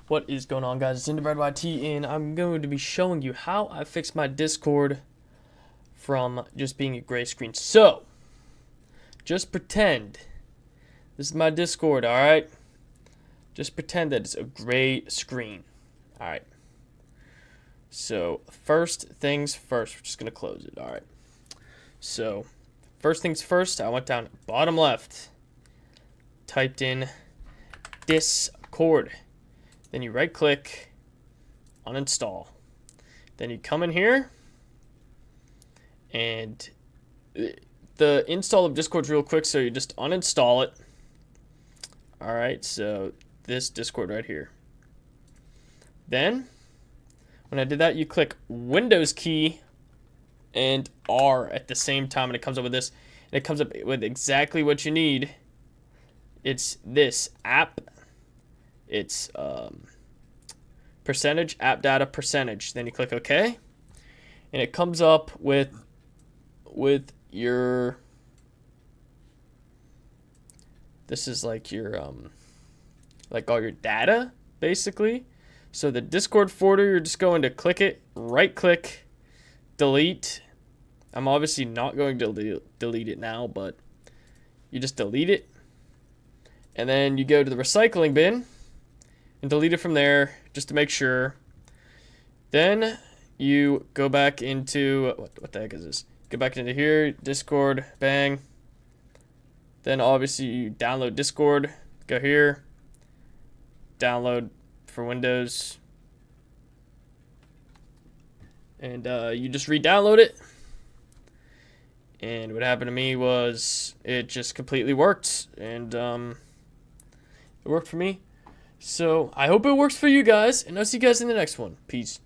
What is going on, guys? It's InTheBreadYT, and I'm going to be showing you how I fixed my Discord from just being a gray screen. So, just pretend this is my Discord, alright? Just pretend that it's a gray screen. Alright. So, first things first, we're just going to close it, alright? So, first things first, I went down bottom left, typed in Discord. Then you right click, uninstall. Then you come in here, and the install of Discord's real quick, so you just uninstall it. Alright, so this Discord right here. Then, when I did that, you click Windows key and R at the same time, and it comes up with this. And it comes up with exactly what you need. It's this app. It's percentage, app data percentage. Then you click OK, and it comes up with your, this is like your like all your data basically. So the Discord folder, you're just going to click it, right click, delete. I'm obviously not going to delete it now, but you just delete it, and then you go to the recycling bin and delete it from there just to make sure. Then you go back into, what the heck is this? Go back into here, Discord, bang. Then obviously you download Discord, go here, download for Windows, and you just re-download it. And what happened to me was it just completely worked, and it worked for me. So I hope it works for you guys, and I'll see you guys in the next one. Peace.